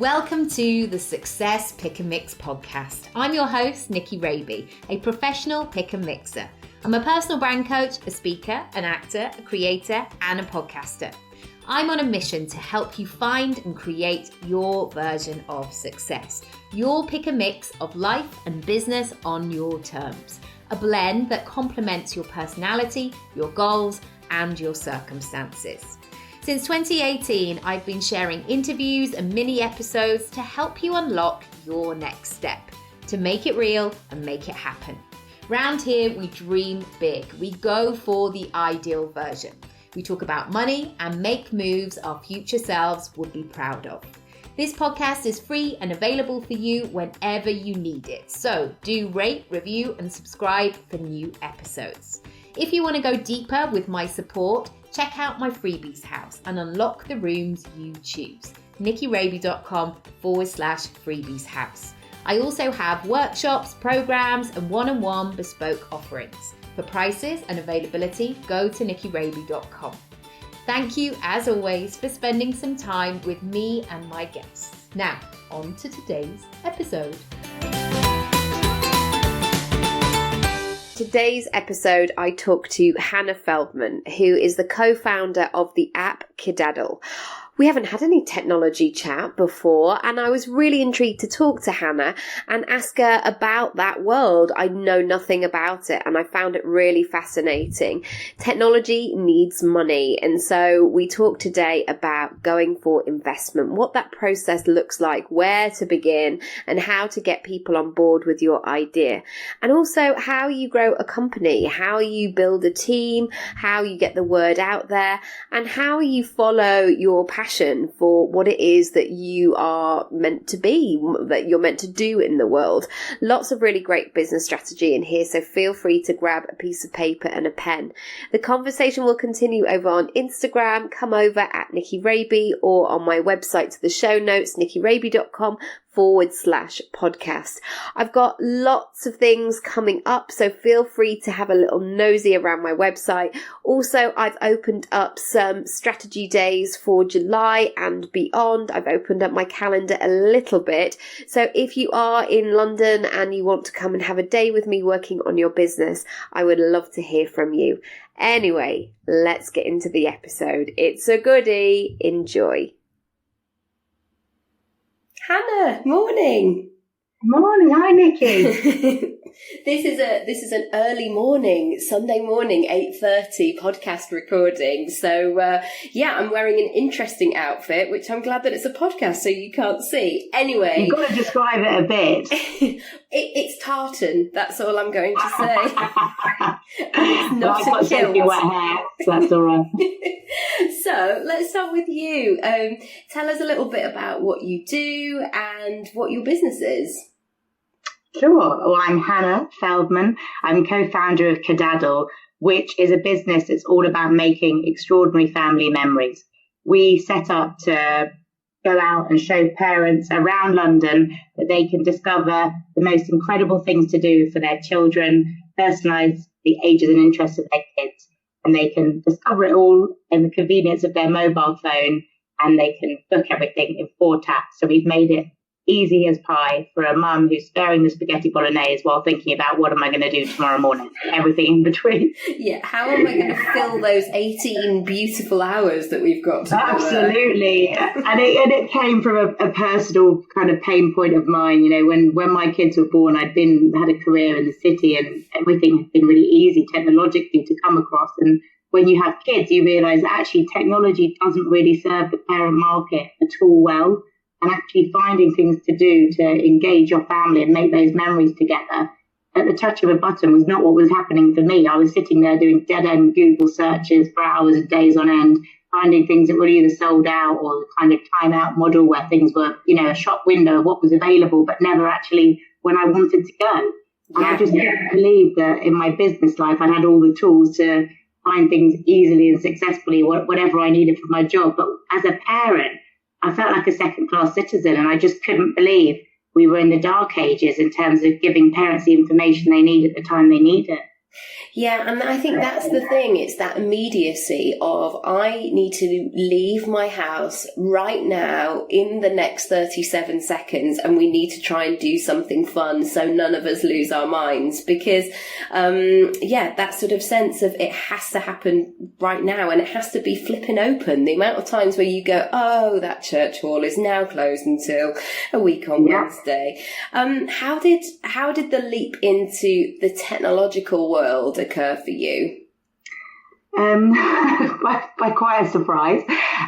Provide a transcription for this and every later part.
Welcome to the Success Pick and Mix podcast. I'm your host, Nicky Raby, a professional pick and mixer. I'm a personal brand coach, a speaker, an actor, a creator, and a podcaster. I'm on a mission to help you find and create your version of success. Your pick and mix of life and business on your terms. A blend that complements your personality, your goals, and your circumstances. Since 2018, I've been sharing interviews and mini episodes to help you unlock your next step, to make it real and make it happen. Round here, we dream big. We go for the ideal version. We talk about money and make moves our future selves would be proud of. This podcast is free and available for you whenever you need it. So do rate, review, and subscribe for new episodes. If you want to go deeper with my support, check out my freebies house and unlock the rooms you choose. nickyraby.com/freebies house. I also have workshops, programs, and one-on-one bespoke offerings. For prices and availability, go to nickyraby.com. Thank you, as always, for spending some time with me and my guests. Now, on to today's episode. Today's episode, I talk to Hannah Feldman, who is the co-founder of the app Kidadl. We haven't had any technology chat before, and I was really intrigued to talk to Hannah and ask her about that world. I know nothing about it, and I found it really fascinating. Technology needs money, and so we talk today about going for investment, what that process looks like, where to begin, and how to get people on board with your idea, and also how you grow a company, how you build a team, how you get the word out there, and how you follow your passion for what it is that you are meant to be, that you're meant to do in the world. Lots of really great business strategy in here, so feel free to grab a piece of paper and a pen. The conversation will continue over on Instagram. Come over at Nicky Raby or on my website to the show notes, nickyraby.com/podcast. I've got lots of things coming up, so feel free to have a little nosy around my website. Also, I've opened up some strategy days for July and beyond. I've opened up my calendar a little bit. So if you are in London and you want to come and have a day with me working on your business, I would love to hear from you. Anyway, let's get into the episode. It's a goodie. Enjoy. Hannah, morning. Morning, hi Nicky. This is an early morning, Sunday morning, 8:30 podcast recording. So I'm wearing an interesting outfit, which I'm glad that it's a podcast so you can't see. Anyway, you've got to describe it a bit. It's tartan. That's all I'm going to say. It's not I've got soaking wet hair, so that's all right. So let's start with you. Tell us a little bit about what you do and what your business is. Sure. Well, I'm Hannah Feldman. I'm co-founder of Kidadl, which is a business that's all about making extraordinary family memories. We set up to go out and show parents around London that they can discover the most incredible things to do for their children, personalise the ages and interests of their kids, and they can discover it all in the convenience of their mobile phone, and they can book everything in 4 taps. So we've made it easy as pie for a mum who's stirring the spaghetti bolognese while thinking about what am I going to do tomorrow morning, everything in between. Yeah, how am I going to fill those 18 beautiful hours that we've got together? Absolutely. And it came from a personal kind of pain point of mine. You know, when my kids were born, had a career in the city and everything had been really easy technologically to come across. And when you have kids, you realise that actually technology doesn't really serve the parent market at all well. And actually finding things to do to engage your family and make those memories together at the touch of a button was not what was happening for me. I was sitting there doing dead-end Google searches for hours and days on end, finding things that were either sold out or the kind of time-out model where things were, you know, a shop window of what was available, but never actually when I wanted to go. And I just couldn't believe that in my business life I had all the tools to find things easily and successfully, whatever I needed for my job. But as a parent, I felt like a second-class citizen, and I just couldn't believe we were in the dark ages in terms of giving parents the information they need at the time they need it. Yeah, and I think that's the thing. It's that immediacy of I need to leave my house right now in the next 37 seconds, and we need to try and do something fun so none of us lose our minds, because that sort of sense of it has to happen right now, and it has to be flipping open. The amount of times where you go, oh, that church hall is now closed until a week on Wednesday. How did the leap into the technological world occur for you? By quite a surprise.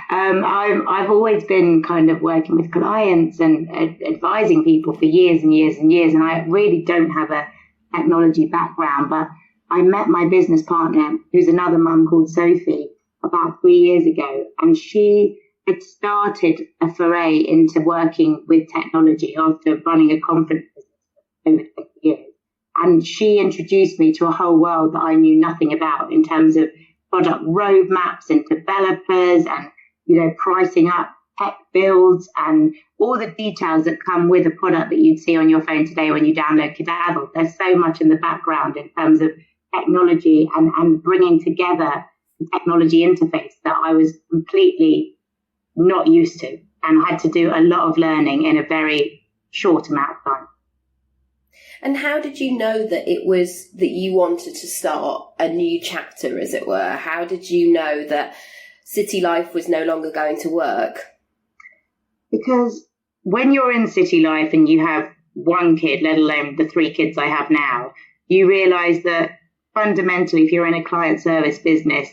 I've always been kind of working with clients and advising people for years and years and years, and I really don't have a technology background, but I met my business partner, who's another mum called Sophie, about 3 years ago, and she had started a foray into working with technology after running a conference for over 20 years. And she introduced me to a whole world that I knew nothing about in terms of product roadmaps and developers and, pricing up tech builds and all the details that come with a product that you'd see on your phone today when you download Kidadl. There's so much in the background in terms of technology and bringing together the technology interface that I was completely not used to and had to do a lot of learning in a very short amount of time. And how did you know that it was that you wanted to start a new chapter, as it were? How did you know that city life was no longer going to work? Because when you're in city life and you have one kid, let alone the 3 kids I have now, you realise that fundamentally, if you're in a client service business,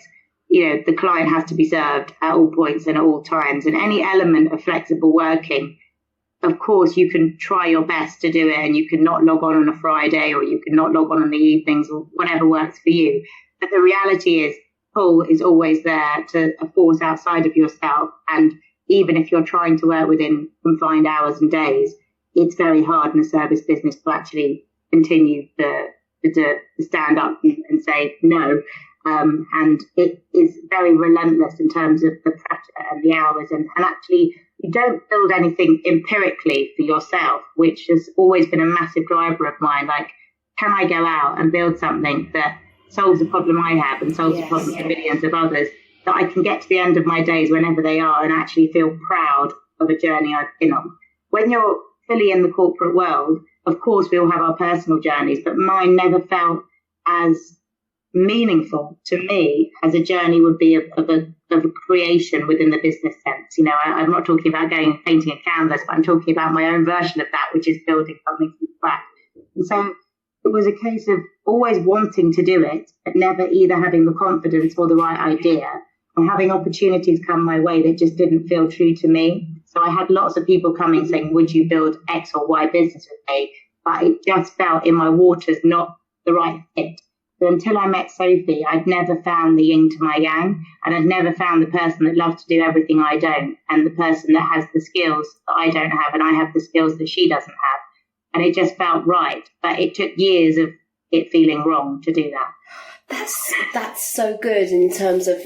the client has to be served at all points and at all times. And any element of flexible working, of course, you can try your best to do it, and you can not log on a Friday, or you can not log on the evenings, or whatever works for you. But the reality is, pull is always there to a force outside of yourself. And even if you're trying to work within confined hours and days, it's very hard in a service business to actually continue to stand up and say no. And it is very relentless in terms of the pressure and the hours. And actually, you don't build anything empirically for yourself, which has always been a massive driver of mine. Like, can I go out and build something that solves a problem I have and solves a problem for millions of others, that I can get to the end of my days whenever they are and actually feel proud of a journey I've been on? When you're fully in the corporate world, of course, we all have our personal journeys, but mine never felt as meaningful to me as a journey would be of a creation within the business sense. I'm not talking about going and painting a canvas, but I'm talking about my own version of that, which is building something from scratch. And so it was a case of always wanting to do it, but never either having the confidence or the right idea, and having opportunities come my way that just didn't feel true to me. So I had lots of people coming saying, would you build X or Y business with me? But it just felt in my waters not the right fit. So until I met Sophie, I'd never found the yin to my yang, and I'd never found the person that loves to do everything I don't, and the person that has the skills that I don't have, and I have the skills that she doesn't have. And it just felt right. But it took years of it feeling wrong to do that. That's so good in terms of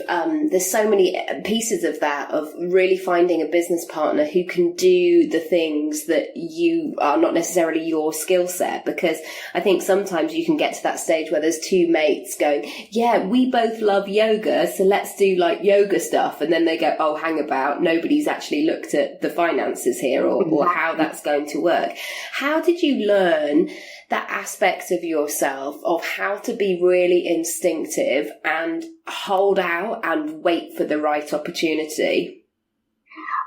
there's so many pieces of that, of really finding a business partner who can do the things that you are not necessarily your skill set. Because I think sometimes you can get to that stage where there's 2 mates going, yeah, we both love yoga, so let's do like yoga stuff. And then they go, oh, hang about, nobody's actually looked at the finances here or how that's going to work. How did you learn that aspect of yourself, of how to be really instinctive and hold out and wait for the right opportunity?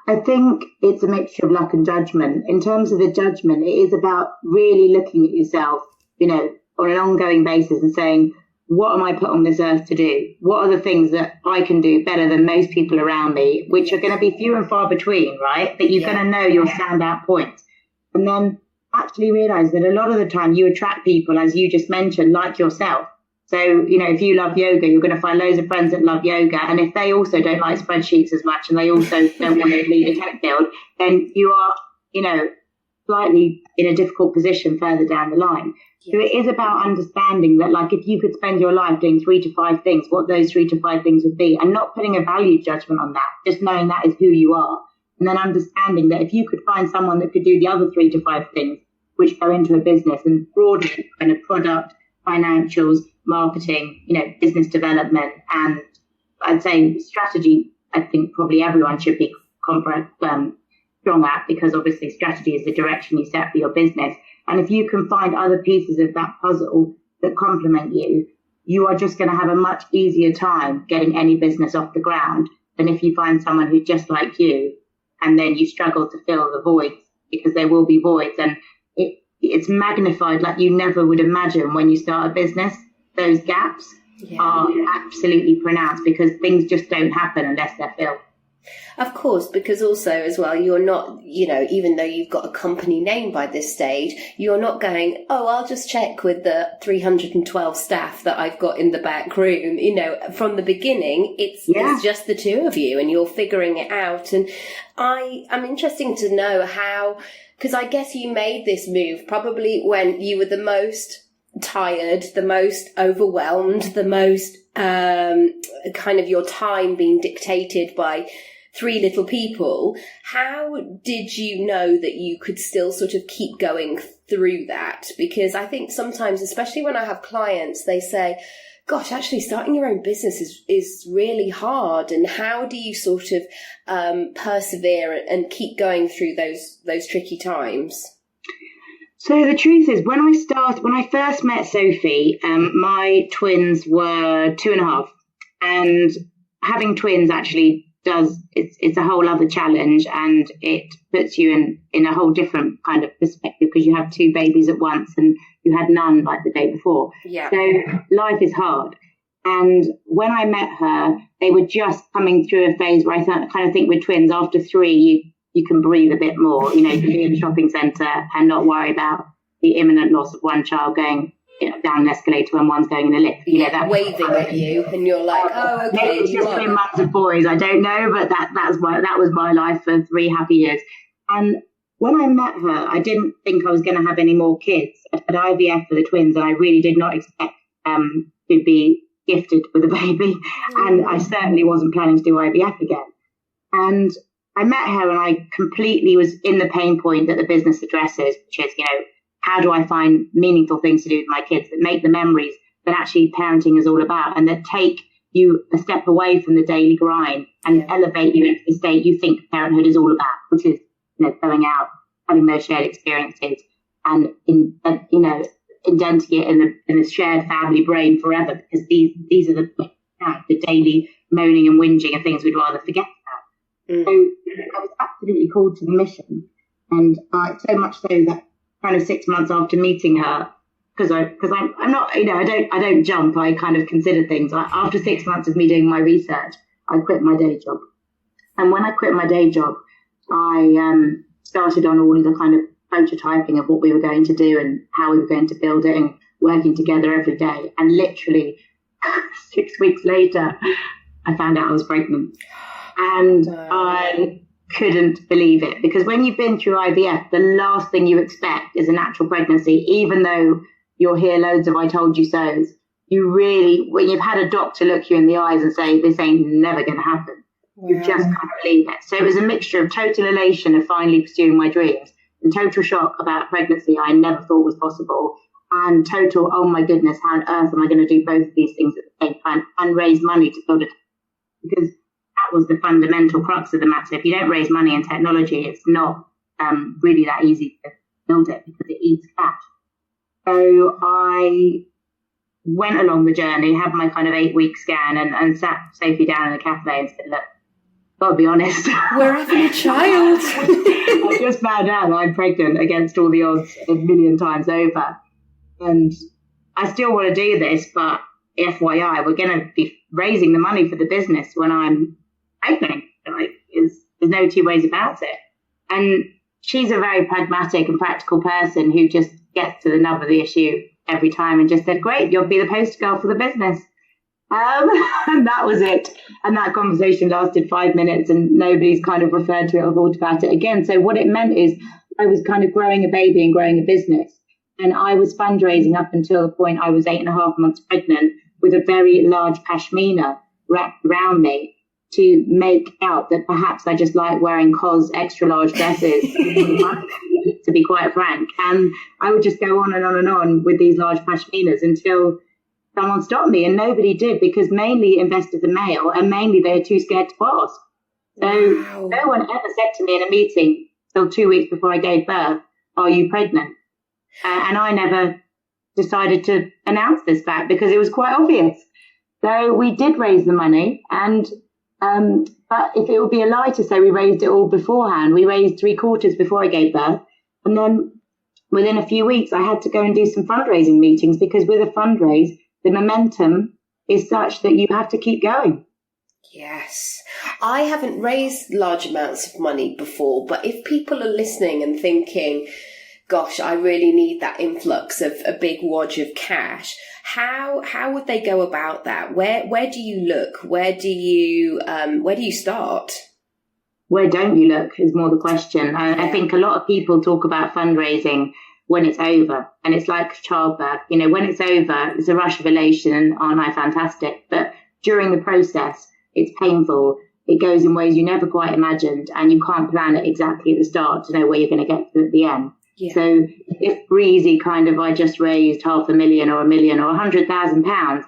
I think it's a mixture of luck and judgment. In terms of the judgment, it is about really looking at yourself, on an ongoing basis and saying, what am I put on this earth to do? What are the things that I can do better than most people around me, which are going to be few and far between, right? But you're going to know your standout points. And then actually realize that a lot of the time you attract people, as you just mentioned, like yourself. So, if you love yoga, you're going to find loads of friends that love yoga. And if they also don't like spreadsheets as much and they also don't want to lead a tech build, then you are, slightly in a difficult position further down the line. So it is about understanding that, like, if you could spend your life doing 3 to 5 things, what those 3 to 5 things would be, and not putting a value judgment on that, just knowing that is who you are. And then understanding that if you could find someone that could do the other 3 to 5 things, which go into a business and broaden kind of product, financials, marketing, business development, and I'd say strategy. I think probably everyone should be strong at, because obviously strategy is the direction you set for your business. And if you can find other pieces of that puzzle that complement you, you are just going to have a much easier time getting any business off the ground than if you find someone who's just like you, and then you struggle to fill the voids, because there will be voids, and it's magnified like you never would imagine when you start a business. Those gaps are absolutely pronounced, because things just don't happen unless they're filled. Of course, because also as well, you're not, even though you've got a company name by this stage, you're not going, oh, I'll just check with the 312 staff that I've got in the back room. From the beginning, it's just the two of you, and you're figuring it out. And I'm interested to know how, because I guess you made this move probably when you were the most tired, the most overwhelmed, the most kind of your time being dictated by 3 little people. How did you know that you could still sort of keep going through that? Because I think sometimes, especially when I have clients, they say, gosh, actually starting your own business is really hard. And how do you sort of persevere and keep going through those tricky times? So the truth is, when I first met Sophie, my twins were 2.5, and having twins actually it's a whole other challenge, and it puts you in a whole different kind of perspective, because you have 2 babies at once and you had none like the day before. Yeah. So life is hard. And when I met her, they were just coming through a phase where I kind of think with twins, after 3, you can breathe a bit more. You can be in a shopping centre and not worry about the imminent loss of one child going down an escalator when one's going in a lift. That waving at you, and you're like, oh, okay. Maybe it's just 3 months of boys. I don't know, but that was my life for 3 happy years. And when I met her, I didn't think I was going to have any more kids. I had IVF for the twins, and I really did not expect to be gifted with a baby. And I certainly wasn't planning to do IVF again. And I met her, and I completely was in the pain point that the business addresses, which is, how do I find meaningful things to do with my kids that make the memories that actually parenting is all about, and that take you a step away from the daily grind and elevate you into the state you think parenthood is all about, which is, going out, having those shared experiences, and indenting it in the shared family brain forever, because these are the daily moaning and whinging of things we'd rather forget about. So I was absolutely called to the mission, and so much so that kind of 6 months after meeting her, because I'm not, I don't jump. I kind of consider things. After 6 months of me doing my research, I quit my day job. And when I quit my day job, I started on all of the kind of prototyping of what we were going to do and how we were going to build it, and working together every day. And literally 6 weeks later, I found out I was pregnant. And I couldn't believe it, because when you've been through IVF, the last thing you expect is a natural pregnancy, even though you'll hear loads of I told you so's. You really, when you've had a doctor look you in the eyes and say, this ain't never going to happen, you just can't believe it. So it was a mixture of total elation of finally pursuing my dreams, and total shock about pregnancy I never thought was possible, and total, oh my goodness, how on earth am I going to do both of these things at the same time and raise money to build it? Because that was the fundamental crux of the matter. If you don't raise money in technology, it's not really that easy to build it, because it eats cash. So I went along the journey, had my kind of 8-week scan, and sat Sophie down in a cafe and said, look, I'll be honest, we're having a child. I just found out that I'm pregnant against all the odds a million times over. And I still want to do this, but FYI, we're going to be raising the money for the business when I'm pregnant. There's no 2 ways about it. And she's a very pragmatic and practical person who just gets to the nub of the issue every time, and just said, great, you'll be the poster girl for the business. And that was it. And that conversation lasted 5 minutes, and nobody's kind of referred to it or thought about it again. So what it meant is I was kind of growing a baby and growing a business. And I was fundraising up until the point I was 8.5 months pregnant, with a very large pashmina wrapped around me, to make out that perhaps I just like wearing COS extra large dresses, to be quite frank. And I would just go on and on and on with these large pashminas until someone stop me, and nobody did, because mainly investors are male, and mainly they're too scared to ask. So no one ever said to me in a meeting till 2 weeks before I gave birth, "Are you pregnant?" And I never decided to announce this fact because it was quite obvious. So we did raise the money, and but if it would be a lie to say we raised it all beforehand, we raised 3/4 before I gave birth, and then within a few weeks I had to go and do some fundraising meetings, because with a fundraise, the momentum is such that you have to keep going. Yes. I haven't raised large amounts of money before, but if people are listening and thinking, gosh, I really need that influx of a big wad of cash, how would they go about that? Where do you look? Where do you start? Where don't you look is more the question. I think a lot of people talk about fundraising when it's over, and it's like childbirth. You know, when it's over, it's a rush of elation and aren't I fantastic? But during the process, it's painful. It goes in ways you never quite imagined, and you can't plan it exactly at the start to know where you're going to get to at the end. Yeah. So if breezy kind of, I just raised $500,000 or $1 million or £100,000,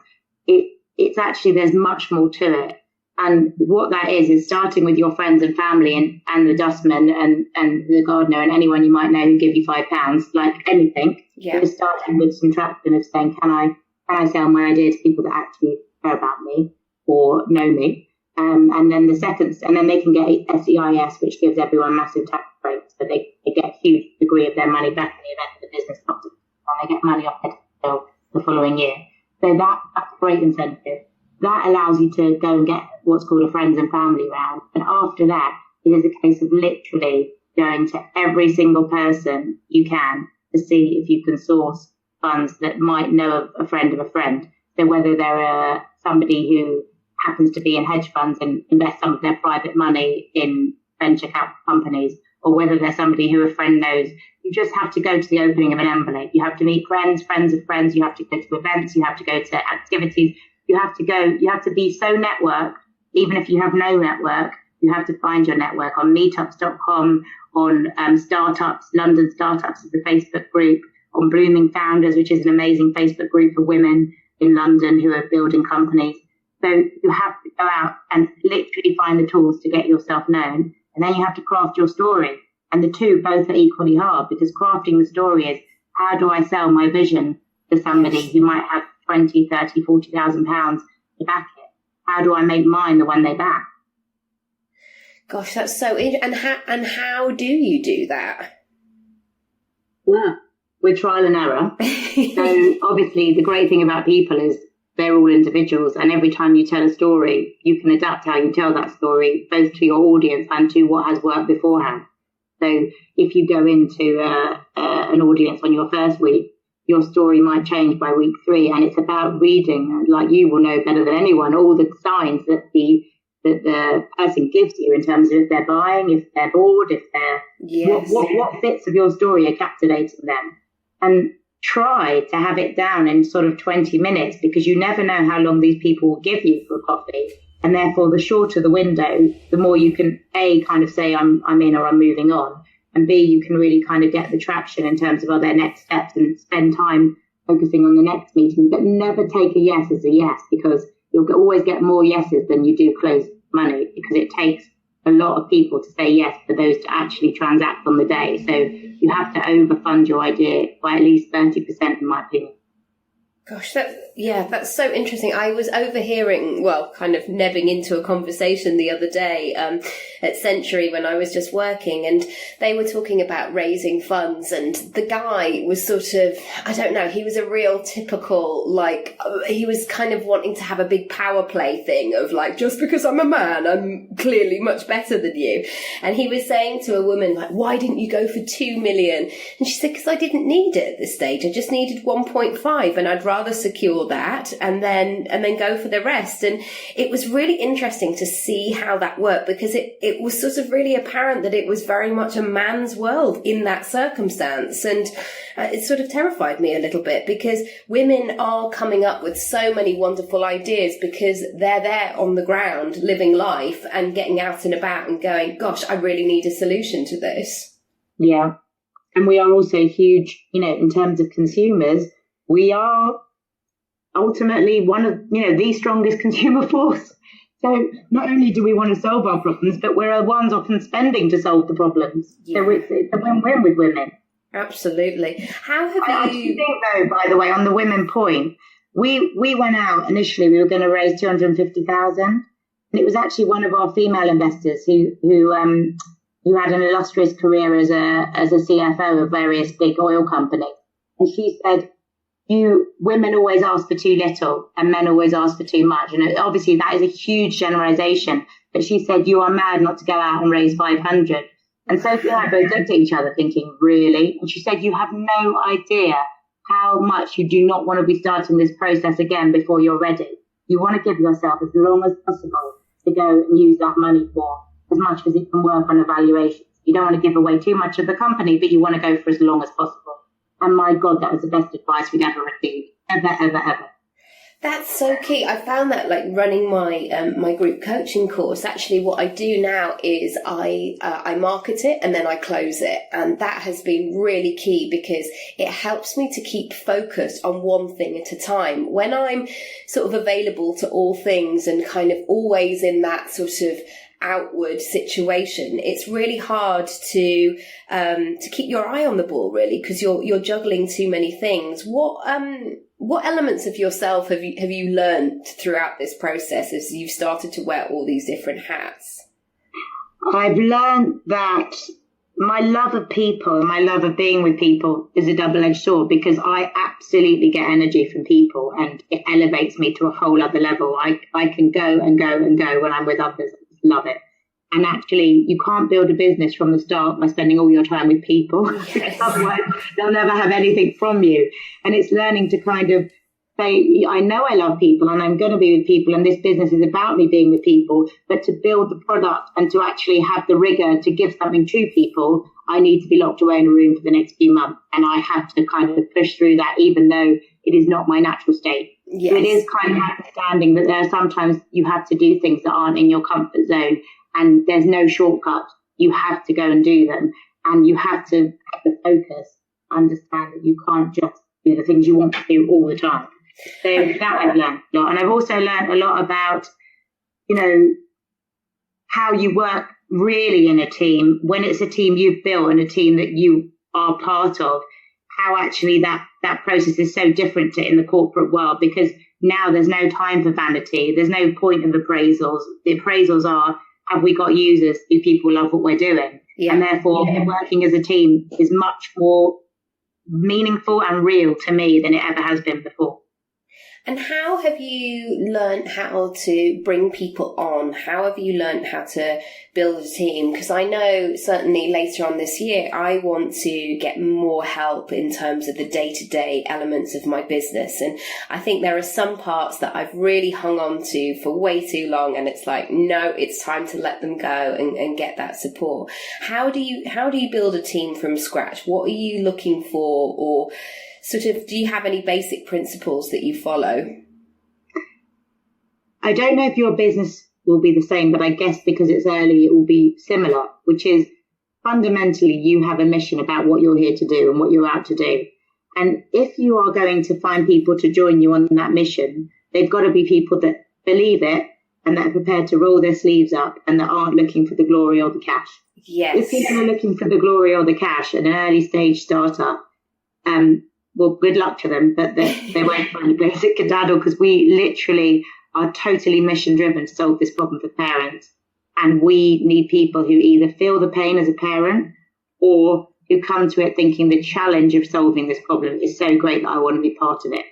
it's actually, there's much more to it. And what that is starting with your friends and family and the dustman and the gardener and anyone you might know who give you £5, like anything. Yeah. It's starting with some traction of saying, can I sell my idea to people that actually care about me or know me? And then they can get SEIS, which gives everyone massive tax breaks, so they get a huge degree of their money back in the event that the business stops, and they get money off their bill the following year. So that's a great incentive. That allows you to go and get what's called a friends and family round. And after that, it is a case of literally going to every single person you can to see if you can source funds that might know of a friend of a friend. So whether they're somebody who happens to be in hedge funds and invest some of their private money in venture capital companies, or whether they're somebody who a friend knows, you just have to go to the opening of an envelope. You have to meet friends of friends. You have to go to events. You have to go to activities. You have to be so networked, even if you have no network. You have to find your network on meetups.com, on startups, London Startups is the Facebook group, on Blooming Founders, which is an amazing Facebook group for women in London who are building companies. So you have to go out and literally find the tools to get yourself known. And then you have to craft your story. And the two both are equally hard, because crafting the story is, how do I sell my vision to somebody who might have 20, 30, 40,000 pounds to back it? How do I make mine the one they back? Gosh, that's so interesting. And how do you do that? Well, with trial and error. So obviously the great thing about people is they're all individuals, and every time you tell a story, you can adapt how you tell that story, both to your audience and to what has worked beforehand. So if you go into an audience on your first week, your story might change by week 3, and it's about reading, like you will know better than anyone, all the signs that the person gives you in terms of if they're buying, if they're bored, if they're what bits of your story are captivating them, and try to have it down in sort of 20 minutes, because you never know how long these people will give you for a coffee, and therefore the shorter the window, the more you can A, kind of say I'm in or I'm moving on, and B, you can really kind of get the traction in terms of their next steps and spend time focusing on the next meeting. But never take a yes as a yes, because you'll always get more yeses than you do close money, because it takes a lot of people to say yes for those to actually transact on the day. So you have to overfund your idea by at least 30%, in my opinion. Gosh, that's so interesting. I was overhearing, kind of nebbing into a conversation the other day at Century when I was just working, and they were talking about raising funds, and the guy was sort of, I don't know, he was a real typical, he was kind of wanting to have a big power play thing of just because I'm a man, I'm clearly much better than you. And he was saying to a woman, why didn't you go for 2 million? And she said, because I didn't need it at this stage. I just needed 1.5, and I'd rather secure that and then go for the rest. And it was really interesting to see how that worked, because it was sort of really apparent that it was very much a man's world in that circumstance. And it sort of terrified me a little bit, because women are coming up with so many wonderful ideas because they're there on the ground living life and getting out and about and going, gosh, I really need a solution to this. Yeah. And we are also huge, in terms of consumers, we are ultimately one of, the strongest consumer force. So not only do we want to solve our problems, but we're the ones often spending to solve the problems. Yeah. So it's a win-win with women. Absolutely. How have you... I actually think, though, by the way, on the women point, we went out initially, we were going to raise 250,000. And it was actually one of our female investors who had an illustrious career as a CFO of various big oil companies. And she said, women always ask for too little and men always ask for too much. And obviously that is a huge generalization. But she said, you are mad not to go out and raise 500. And Sophie and I both looked at each other thinking, really? And she said, you have no idea how much you do not want to be starting this process again before you're ready. You want to give yourself as long as possible to go and use that money for as much as it can work on evaluations. You don't want to give away too much of the company, but you want to go for as long as possible. And my God, that was the best advice we'd ever received. Ever, ever, ever. That's so key. I found that running my my group coaching course, actually what I do now is I market it and then I close it. And that has been really key because it helps me to keep focused on one thing at a time. When I'm sort of available to all things and kind of always in that sort of outward situation, it's really hard to keep your eye on the ball, really, because you're juggling too many things. What elements of yourself have you learned throughout this process as you've started to wear all these different hats? I've learned that my love of people and my love of being with people is a double-edged sword, because I absolutely get energy from people and it elevates me to a whole other level. I can go and go and go when I'm with others. Love it. And actually, you can't build a business from the start by spending all your time with people. Yes. Otherwise, they'll never have anything from you. And it's learning to kind of say, I know I love people and I'm going to be with people and this business is about me being with people, but to build the product and to actually have the rigor to give something to people, I need to be locked away in a room for the next few months. And I have to kind of push through that, even though it is not my natural state. Yes. So it is kind of understanding that there are sometimes you have to do things that aren't in your comfort zone and there's no shortcut. You have to go and do them and you have to have the focus, understand that you can't just do the things you want to do all the time. So that I've learned a lot. And I've also learned a lot about, how you work really in a team, when it's a team you've built and a team that you are part of, how actually that process is so different to in the corporate world, because now there's no time for vanity. There's no point of appraisals. The appraisals are, have we got users? Do people love what we're doing? Yeah. And therefore, working as a team is much more meaningful and real to me than it ever has been before. And how have you learned how to bring people on? How have you learned how to build a team? Because I know certainly later on this year, I want to get more help in terms of the day-to-day elements of my business. And I think there are some parts that I've really hung on to for way too long. And it's like, no, it's time to let them go and get that support. How do you build a team from scratch? What are you looking for, or sort of, do you have any basic principles that you follow? I don't know if your business will be the same, but I guess because it's early, it will be similar, which is fundamentally you have a mission about what you're here to do and what you're out to do. And if you are going to find people to join you on that mission, they've got to be people that believe it and that are prepared to roll their sleeves up and that aren't looking for the glory or the cash. Yes. If people are looking for the glory or the cash at an early stage startup, well, good luck to them, but they won't find a place at Kidadl, because we literally are totally mission driven to solve this problem for parents. And we need people who either feel the pain as a parent or who come to it thinking the challenge of solving this problem is so great that I want to be part of it.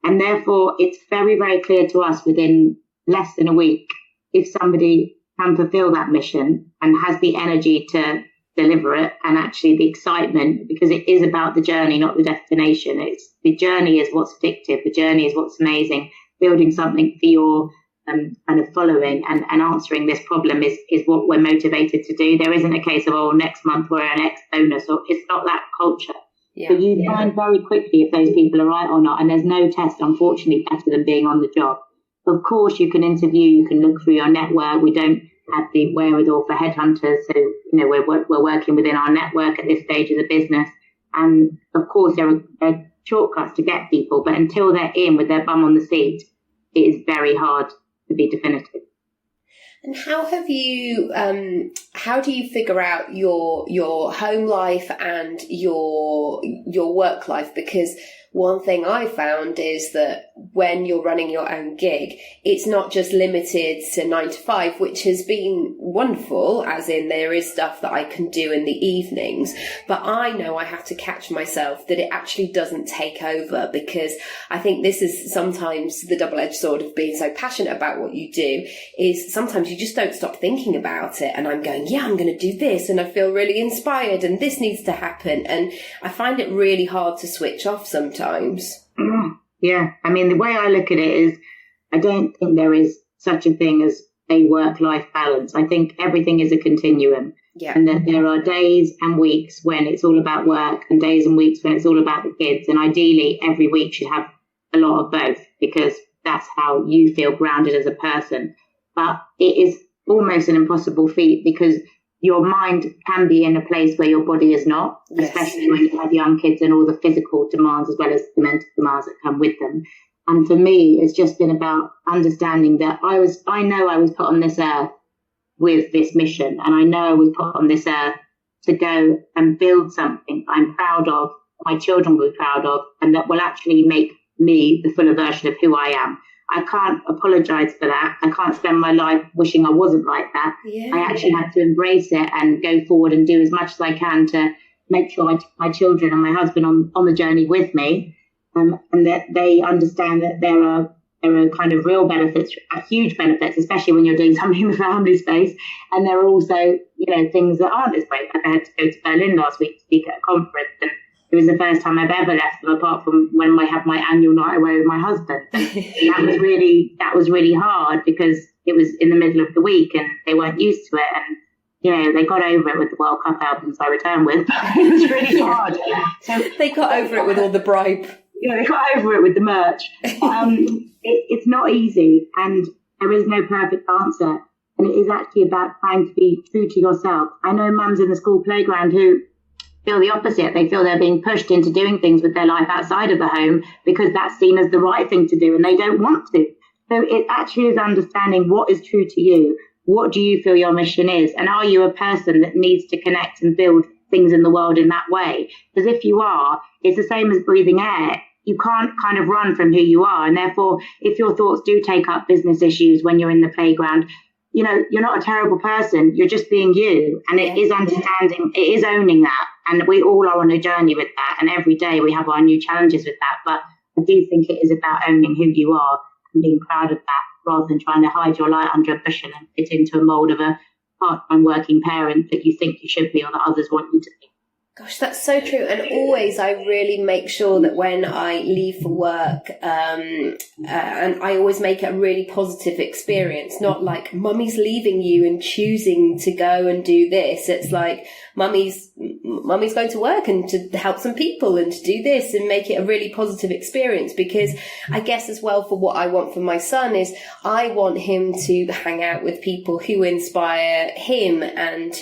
And therefore, it's very, very clear to us within less than a week if somebody can fulfill that mission and has the energy to deliver it, and actually the excitement, because it is about the journey, not the destination. It's the journey is what's addictive. The journey is what's amazing. Building something for your kind of following and answering this problem is what we're motivated to do. There isn't a case of, next month we're an X bonus, or it's not that culture. Yeah. So you find very quickly if those people are right or not. And there's no test, unfortunately, better than being on the job. Of course, you can interview, you can look through your network. We don't have the wherewithal for headhunters. So, we're working within our network at this stage of the business. And of course, there are shortcuts to get people, but until they're in with their bum on the seat, it is very hard to be definitive. And how do you figure out your home life and your work life? Because one thing I found is that when you're running your own gig, it's not just limited to 9 to 5, which has been wonderful, as in there is stuff that I can do in the evenings, but I know I have to catch myself that it actually doesn't take over, because I think this is sometimes the double-edged sword of being so passionate about what you do, is sometimes you just don't stop thinking about it, and I'm going, yeah, I'm going to do this, and I feel really inspired, and this needs to happen, and I find it really hard to switch off sometimes. Yeah, I mean, the way I look at it is, I don't think there is such a thing as a work-life balance. I think everything is a continuum. Yeah. And that there are days and weeks when it's all about work and days and weeks when it's all about the kids. And ideally, every week should have a lot of both, because that's how you feel grounded as a person. But it is almost an impossible feat, because your mind can be in a place where your body is not, yes, especially when you have young kids and all the physical demands as well as the mental demands that come with them. And for me, it's just been about understanding that I know I was put on this earth with this mission, and I know I was put on this earth to go and build something I'm proud of, my children will be proud of, and that will actually make me the fuller version of who I am. I can't apologise for that. I can't spend my life wishing I wasn't like that. Yeah. I actually have to embrace it and go forward and do as much as I can to make sure I take my children and my husband on the journey with me, and that they understand that there are kind of real benefits, huge benefits, especially when you're doing something in the family space. And there are also, things that aren't as great. Like I had to go to Berlin last week to speak at a conference, and it was the first time I've ever left them, apart from when I had my annual night away with my husband. That was really hard, because it was in the middle of the week and they weren't used to it. And, they got over it with the World Cup albums I returned with. It was really hard. So they got over it with all the bribe. They got over it with the merch. It's not easy, and there is no perfect answer. And it is actually about trying to be true to yourself. I know mums in the school playground who feel the opposite. They feel they're being pushed into doing things with their life outside of the home because that's seen as the right thing to do, and they don't want to. So it actually is understanding what is true to you. What do you feel your mission is? And are you a person that needs to connect and build things in the world in that way? Because if you are, it's the same as breathing air. You can't kind of run from who you are. And therefore, if your thoughts do take up business issues when you're in the playground, you're not a terrible person. You're just being you. And it is understanding, it is owning that. And we all are on a journey with that. And every day we have our new challenges with that. But I do think it is about owning who you are and being proud of that, rather than trying to hide your light under a bushel and fit into a mould of a part-time working parent that you think you should be or that others want you to be. Gosh, that's so true. And always I really make sure that when I leave for work, and I always make it a really positive experience, not like mummy's leaving you and choosing to go and do this. It's like mummy's going to work and to help some people and to do this, and make it a really positive experience. Because I guess as well, for what I want for my son is I want him to hang out with people who inspire him, and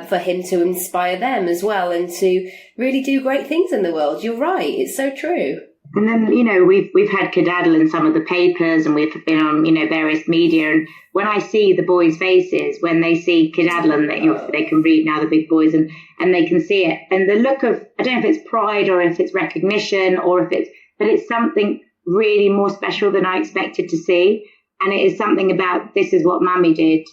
for him to inspire them as well, and to really do great things in the world. You're right. It's so true. And then, we've had Kidadl in some of the papers, and we've been on, various media. And when I see the boys' faces, when they see Kidadl, and they can read now, the big boys, and they can see it. And the look of, I don't know if it's pride or if it's recognition but it's something really more special than I expected to see. And it is something about, this is what mummy did.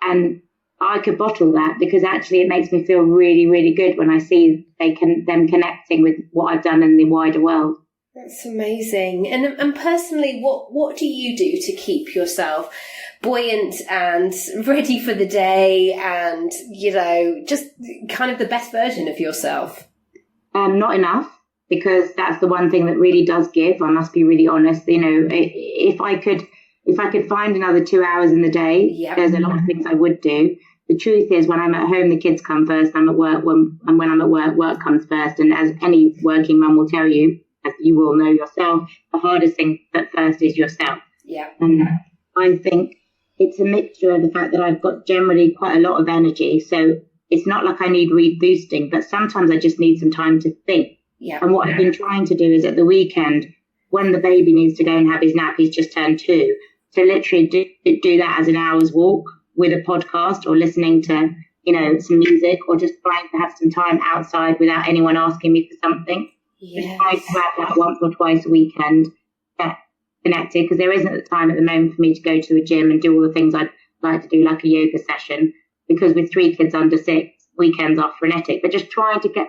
And I could bottle that, because actually it makes me feel really, really good when I see them connecting with what I've done in the wider world. That's amazing. And personally, what do you do to keep yourself buoyant and ready for the day, and, just kind of the best version of yourself? Not enough, because that's the one thing that really does give. I must be really honest. If I could find another 2 hours in the day, there's a lot of things I would do. The truth is, when I'm at home, the kids come first. I'm at work. When I'm at work, work comes first. And as any working mum will tell you, as you will know yourself, the hardest thing at first is yourself. Yeah. And I think it's a mixture of the fact that I've got generally quite a lot of energy. So it's not like I need reboosting, but sometimes I just need some time to think. Yeah. And what I've been trying to do is at the weekend, when the baby needs to go and have his nap, he's just turned 2, to literally do that as an hour's walk with a podcast or listening to, some music, or just trying to have some time outside without anyone asking me for something. Yes. Just trying to have that once or twice a weekend, get connected, because there isn't the time at the moment for me to go to a gym and do all the things I'd like to do, like a yoga session, because with 3 kids under 6, weekends are frenetic. But just trying to get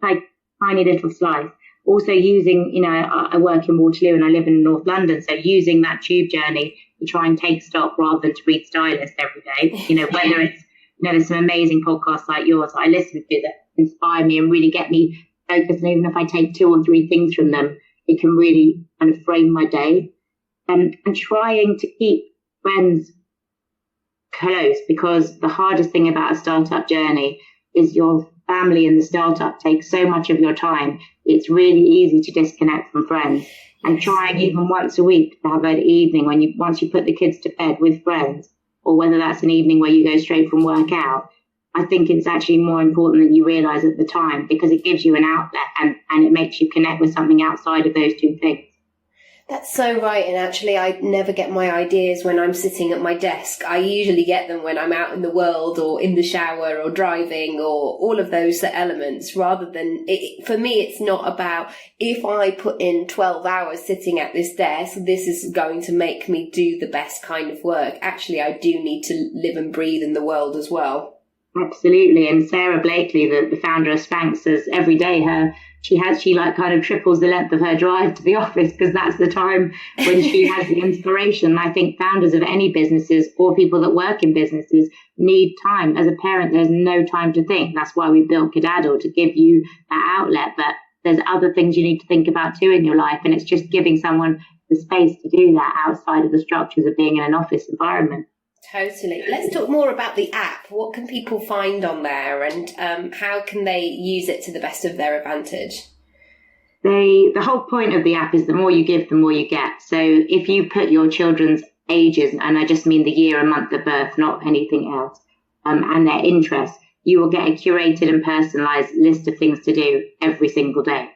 like tiny little slice. Also using, I work in Waterloo and I live in North London, so using that tube journey to try and take stock rather than to read Stylist every day. Whether it's, there's some amazing podcasts like yours I listen to that inspire me and really get me focused. And even if I take 2 or 3 things from them, it can really kind of frame my day. And trying to keep friends close, because the hardest thing about a startup journey is your family and the startup takes so much of your time. It's really easy to disconnect from friends. And trying even once a week to have an evening once you put the kids to bed with friends, or whether that's an evening where you go straight from work out, I think it's actually more important than you realise at the time, because it gives you an outlet and it makes you connect with something outside of those 2 things. That's so right. And actually, I never get my ideas when I'm sitting at my desk. I usually get them when I'm out in the world or in the shower or driving, or all of those elements, rather than for me, it's not about if I put in 12 hours sitting at this desk, this is going to make me do the best kind of work. Actually, I do need to live and breathe in the world as well. Absolutely. And Sarah Blakely, the founder of Spanx, says every day she kind of triples the length of her drive to the office, because that's the time when she has the inspiration. I think founders of any businesses or people that work in businesses need time. As a parent, there's no time to think. That's why we built Kidadl, to give you that outlet. But there's other things you need to think about too in your life. And it's just giving someone the space to do that outside of the structures of being in an office environment. Totally. Let's talk more about the app. What can people find on there, and how can they use it to the best of their advantage? The whole point of the app is the more you give, the more you get. So if you put your children's ages, and I just mean the year and month of birth, not anything else, and their interests, you will get a curated and personalised list of things to do every single day.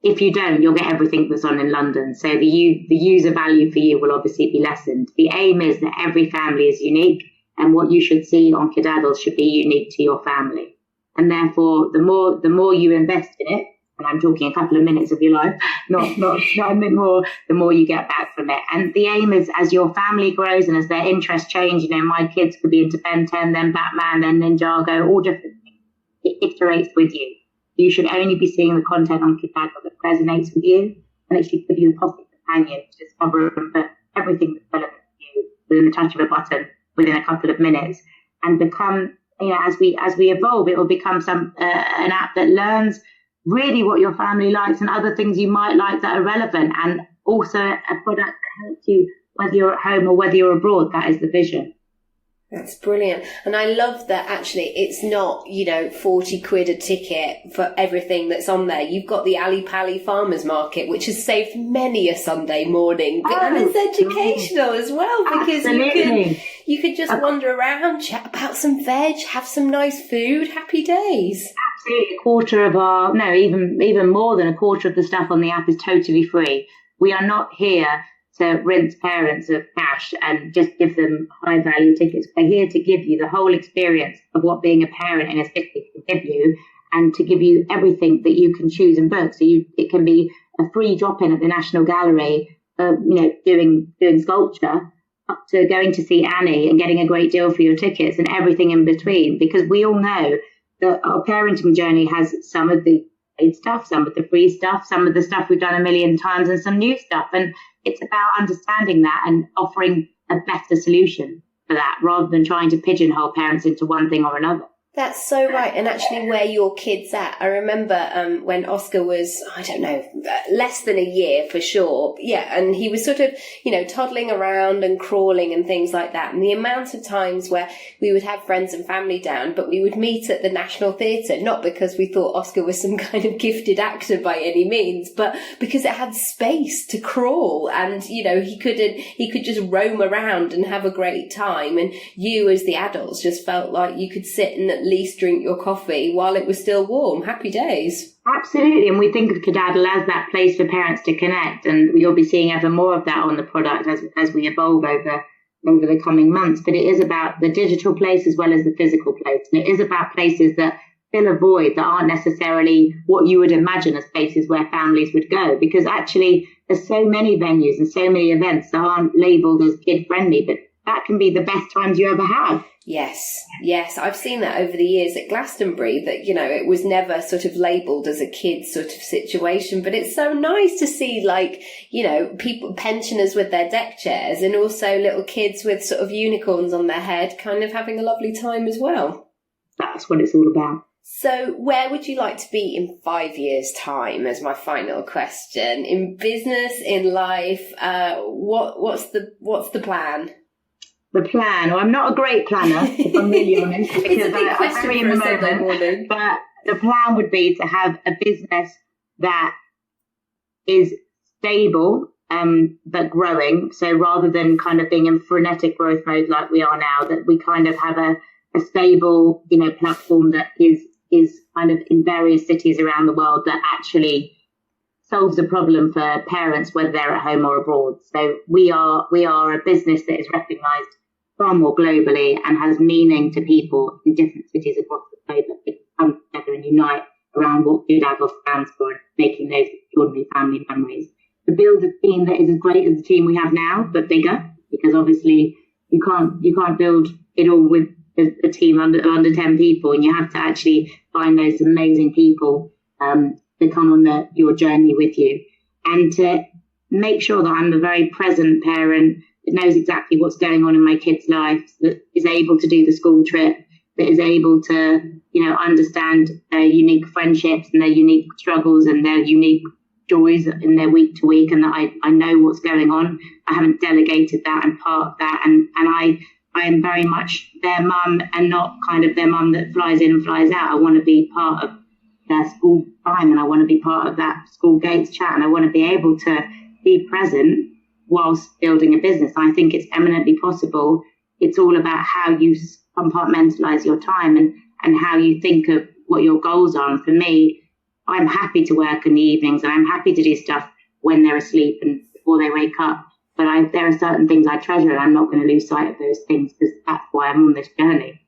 If you don't, you'll get everything that's on in London. So the user value for you will obviously be lessened. The aim is that every family is unique, and what you should see on Kidadl should be unique to your family. And therefore, the more you invest in it, and I'm talking a couple of minutes of your life, not a bit more, the more you get back from it. And the aim is, as your family grows and as their interests change, my kids could be into Ben 10, then Batman, then Ninjago, all different things. It iterates with you. You should only be seeing the content on Kidadl that resonates with you, and it should give you a positive companion to discover and put everything that's relevant to you within the touch of a button within a couple of minutes, and become, as we evolve, it will become an app that learns really what your family likes and other things you might like that are relevant, and also a product that helps you whether you're at home or whether you're abroad. That is the vision. That's brilliant. And I love that actually it's not, 40 quid a ticket for everything that's on there. You've got the Ali Pali Farmers Market, which has saved many a Sunday morning. And it's educational as well, because you could just wander around, chat about some veg, have some nice food, happy days. Absolutely. Even more than a quarter of the stuff on the app is totally free. We are not here to rinse parents of cash and just give them high value tickets. We're here to give you the whole experience of what being a parent in a city can give you, and to give you everything that you can choose and book. So it can be a free drop-in at the National Gallery, doing sculpture, up to going to see Annie and getting a great deal for your tickets, and everything in between. Because we all know that our parenting journey has some of the paid stuff, some of the free stuff, some of the stuff we've done a million times, and some new stuff. And it's about understanding that and offering a better solution for that, rather than trying to pigeonhole parents into one thing or another. That's so right. And actually where your kid's at. I remember when Oscar was, less than a year for sure. Yeah. And he was sort of, toddling around and crawling and things like that. And the amount of times where we would have friends and family down, but we would meet at the National Theatre, not because we thought Oscar was some kind of gifted actor by any means, but because it had space to crawl, and, he could just roam around and have a great time. And you as the adults just felt like you could sit and least drink your coffee while it was still warm. Happy days. Absolutely. And we think of Kidadl as that place for parents to connect. And you'll be seeing ever more of that on the product as we evolve over the coming months. But it is about the digital place as well as the physical place. And it is about places that fill a void that aren't necessarily what you would imagine as places where families would go. Because actually, there's so many venues and so many events that aren't labelled as kid-friendly, but that can be the best times you ever have. Yes. I've seen that over the years at Glastonbury, that, it was never sort of labelled as a kid sort of situation. But it's so nice to see, people, pensioners with their deck chairs, and also little kids with sort of unicorns on their head kind of having a lovely time as well. That's what it's all about. So where would you like to be in 5 years' time, as my final question? In business, in life, what's the plan? The plan. Well, I'm not a great planner, if I'm really honest, because I'm very in the moment. But the plan would be to have a business that is stable, but growing. So rather than kind of being in frenetic growth mode like we are now, that we kind of have a stable, platform that is kind of in various cities around the world that actually solves a problem for parents, whether they're at home or abroad. So we are a business that is recognised far more globally and has meaning to people in different cities across the globe that come together and unite around what Kidadl stands for, and making those extraordinary family memories. To build a team that is as great as the team we have now, but bigger, because obviously you can't build it all with a team under 10 people, and you have to actually find those amazing people to come on your journey with you, and to make sure that I'm a very present parent that knows exactly what's going on in my kids' lives, that is able to do the school trip, that is able to, understand their unique friendships and their unique struggles and their unique joys in their week to week, and that I know what's going on. I haven't delegated that and part of that, and I am very much their mum, and not kind of their mum that flies in and flies out. I want to be part of their school time, and I want to be part of that school gates chat, and I want to be able to be present whilst building a business. I think it's eminently possible. It's all about how you compartmentalize your time and how you think of what your goals are. And for me, I'm happy to work in the evenings, and I'm happy to do stuff when they're asleep and before they wake up. But there are certain things I treasure, and I'm not going to lose sight of those things, because that's why I'm on this journey,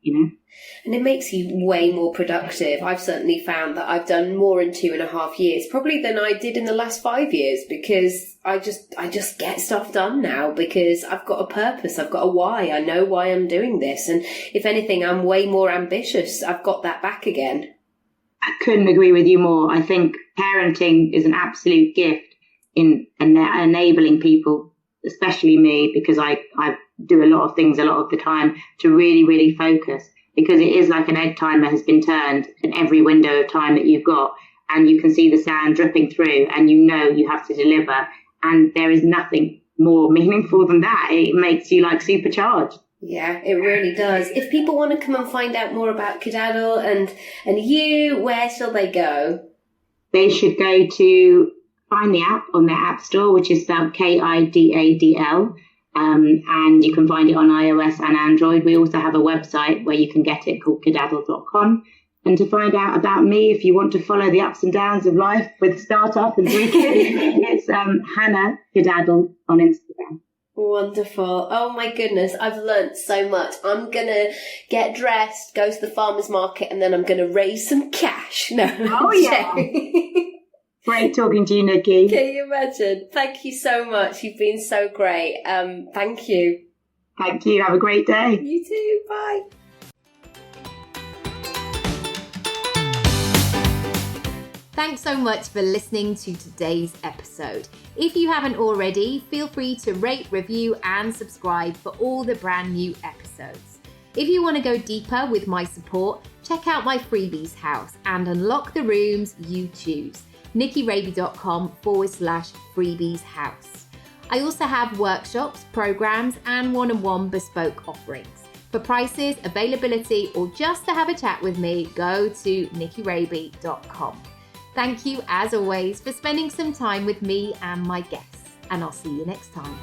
And it makes you way more productive. I've certainly found that I've done more in 2.5 years, probably than I did in the last 5 years, because I just get stuff done now, because I've got a purpose, I've got a why, I know why I'm doing this. And if anything, I'm way more ambitious. I've got that back again. I couldn't agree with you more. I think parenting is an absolute gift in enabling people, especially me, because I do a lot of things a lot of the time, to really, really focus, because it is like an egg timer has been turned in every window of time that you've got, and you can see the sand dripping through, and you have to deliver, and there is nothing more meaningful than that. It makes you supercharged. Yeah, it really does. If people want to come and find out more about Kidadl and you, where shall they go? They should go to find the app on their app store, which is spelled Kidadl, and you can find it on iOS and Android. We also have a website where you can get it called Kidadl.com. And to find out about me, if you want to follow the ups and downs of life with startup and 3 kids, it's Hannah Kidadl on Instagram. Wonderful. Oh my goodness, I've learnt so much. I'm going to get dressed, go to the farmer's market, and then I'm going to raise some cash. No. Oh, yeah. Great talking to you, Nikki. Can you imagine? Thank you so much. You've been so great. Thank you. Thank you. Have a great day. You too. Bye. Thanks so much for listening to today's episode. If you haven't already, feel free to rate, review, and subscribe for all the brand new episodes. If you want to go deeper with my support, check out my freebies house and unlock the rooms you choose. NickyRaby.com/freebies house. I also have workshops, programs, and one-on-one bespoke offerings. For prices, availability, or just to have a chat with me, go to NickyRaby.com. Thank you, as always, for spending some time with me and my guests, and I'll see you next time.